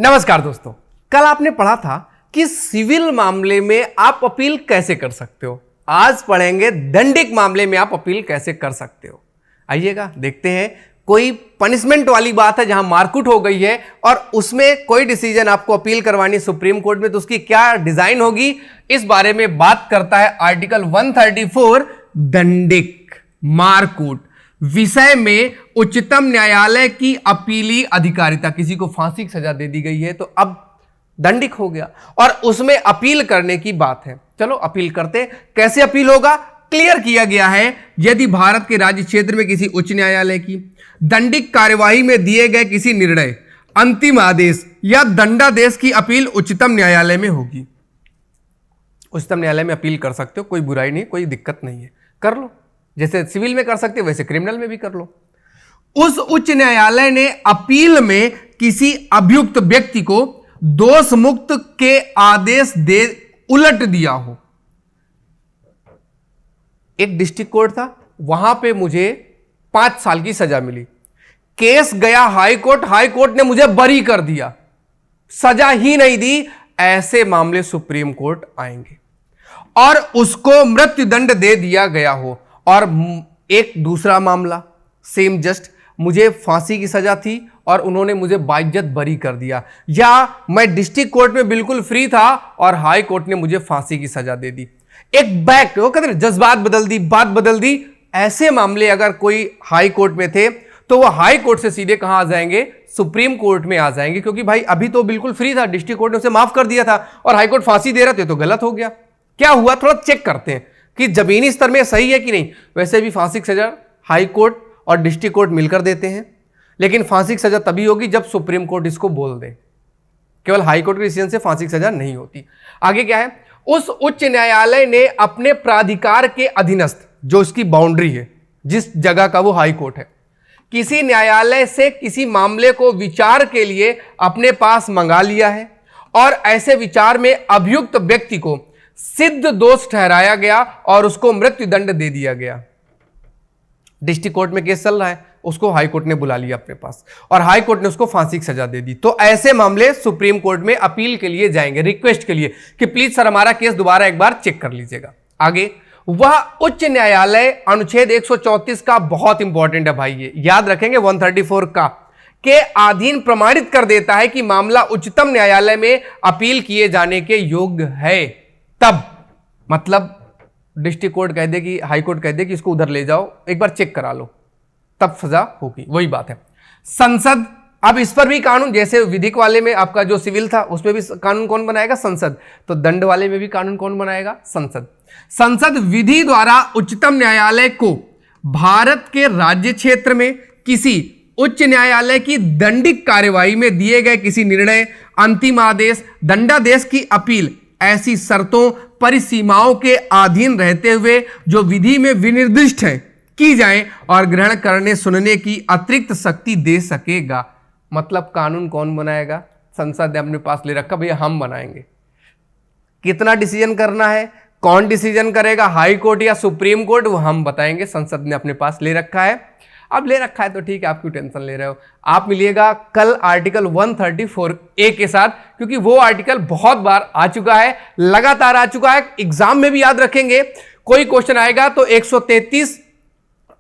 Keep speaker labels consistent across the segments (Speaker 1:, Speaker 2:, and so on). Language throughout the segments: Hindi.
Speaker 1: नमस्कार दोस्तों, कल आपने पढ़ा था कि सिविल मामले में आप अपील कैसे कर सकते हो। आज पढ़ेंगे दंडिक मामले में आप अपील कैसे कर सकते हो। आइएगा देखते हैं। कोई पनिशमेंट वाली बात है जहां मारकूट हो गई है और उसमें कोई डिसीजन आपको अपील करवानी सुप्रीम कोर्ट में, तो उसकी क्या डिजाइन होगी, इस बारे में बात करता है आर्टिकल 134 दंडिक मारकूट। विषय में उच्चतम न्यायालय की अपीली अधिकारिता। किसी को फांसी की सजा दे दी गई है तो अब दंडिक हो गया और उसमें अपील करने की बात है। चलो अपील करते। कैसे अपील होगा क्लियर किया गया है। यदि भारत के राज्य क्षेत्र में किसी उच्च न्यायालय की दंडिक कार्यवाही में दिए गए किसी निर्णय, अंतिम आदेश या दंडादेश की अपील उच्चतम न्यायालय में होगी। उच्चतम न्यायालय में अपील कर सकते हो, कोई बुराई नहीं, कोई दिक्कत नहीं है, कर लो। जैसे सिविल में कर सकते हो वैसे क्रिमिनल में भी कर लो। उस उच्च न्यायालय ने अपील में किसी अभियुक्त व्यक्ति को दोष मुक्त के आदेश दे उलट दिया हो। एक डिस्ट्रिक्ट कोर्ट था, वहां पे मुझे 5 साल की सजा मिली। केस गया हाई कोर्ट, हाई कोर्ट ने मुझे बरी कर दिया, सजा ही नहीं दी। ऐसे मामले सुप्रीम कोर्ट आएंगे और उसको मृत्युदंड दे दिया गया हो। और एक दूसरा मामला सेम जस्ट, मुझे फांसी की सजा थी और उन्होंने मुझे बाइज्जत बरी कर दिया, या मैं डिस्ट्रिक्ट कोर्ट में बिल्कुल फ्री था और हाई कोर्ट ने मुझे फांसी की सजा दे दी। एक बैक वो कहते हैं जज्बात बदल दी, बात बदल दी। ऐसे मामले अगर कोई हाई कोर्ट में थे तो वो हाई कोर्ट से सीधे कहां आ जाएंगे, सुप्रीम कोर्ट में आ जाएंगे। क्योंकि भाई अभी तो बिल्कुल फ्री था, डिस्ट्रिक्ट कोर्ट ने उसे माफ कर दिया था और हाई कोर्ट फांसी दे रहे थे, तो गलत हो गया। क्या हुआ थोड़ा चेक करते हैं कि जमीनी स्तर में सही है कि नहीं। वैसे भी फांसी की सजा हाई कोर्ट और डिस्ट्रिक्ट कोर्ट मिलकर देते हैं, लेकिन फांसी की सजा तभी होगी जब सुप्रीम कोर्ट इसको बोल दे। केवल हाई कोर्ट के डिसीजन से फांसी की सजा नहीं होती। आगे क्या है, उस उच्च न्यायालय ने अपने प्राधिकार के अधीनस्थ, जो इसकी बाउंड्री है, जिस जगह का वो हाई कोर्ट है, किसी न्यायालय से किसी मामले को विचार के लिए अपने पास मंगा लिया है और ऐसे विचार में अभियुक्त व्यक्ति को सिद्ध दोष ठहराया गया और उसको मृत्युदंड दे दिया गया। डिस्ट्रिक्ट कोर्ट में केस चल रहा है, उसको हाई कोर्ट ने बुला लिया अपने पास और हाई कोर्ट ने उसको फांसी की सजा दे दी। तो ऐसे मामले सुप्रीम कोर्ट में अपील के लिए जाएंगे, रिक्वेस्ट के लिए कि प्लीज सर हमारा केस दोबारा एक बार चेक कर लीजिएगा। आगे, वह उच्च न्यायालय अनुच्छेद 134 का बहुत इंपॉर्टेंट है भाई, ये याद रखेंगे, 134 का के अधीन प्रमाणित कर देता है कि मामला उच्चतम न्यायालय में अपील किए जाने के योग्य है। तब मतलब डिस्ट्रिक्ट कोर्ट कह दे कि हाई कोर्ट कह दे कि इसको उधर ले जाओ, एक बार चेक करा लो, तब सजा होगी। वही बात है। संसद, अब इस पर भी कानून, जैसे विधिक वाले में आपका जो सिविल था उसमें भी कानून कौन बनाएगा, संसद। तो दंड वाले में भी कानून कौन बनाएगा, संसद। संसद विधि द्वारा उच्चतम न्यायालय को भारत के राज्य क्षेत्र में किसी उच्च न्यायालय की दंडिक कार्यवाही में दिए गए किसी निर्णय, अंतिम आदेश, दंडादेश की अपील ऐसी शर्तों परिसीमाओं के अधीन रहते हुए जो विधि में विनिर्दिष्ट है की जाए और ग्रहण करने सुनने की अतिरिक्त शक्ति दे सकेगा। मतलब कानून कौन बनाएगा, संसद ने अपने पास ले रखा, भैया हम बनाएंगे। कितना डिसीजन करना है, कौन डिसीजन करेगा, हाई कोर्ट या सुप्रीम कोर्ट, वो हम बताएंगे। संसद ने अपने पास ले रखा है। अब ले रखा है तो ठीक है, आप क्यों टेंशन ले रहे हो। आप मिलिएगा कल आर्टिकल 134A के साथ, क्योंकि वो आर्टिकल बहुत बार आ चुका है, लगातार आ चुका है। एग्जाम में भी याद रखेंगे, कोई क्वेश्चन आएगा तो 133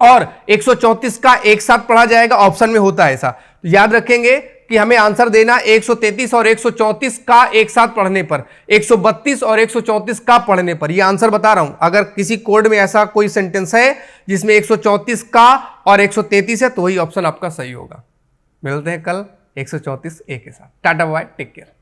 Speaker 1: और 134 का एक साथ पढ़ा जाएगा, ऑप्शन में होता है ऐसा। तो याद रखेंगे कि हमें आंसर देना 133 और 134 का एक साथ पढ़ने पर, 132 और 134 का पढ़ने पर। यह आंसर बता रहा हूं। अगर किसी कोड में ऐसा कोई सेंटेंस है जिसमें 134 का और 133 है तो वही ऑप्शन आपका सही होगा। मिलते हैं कल 134A के साथ। टाटा बाय, टेक केयर।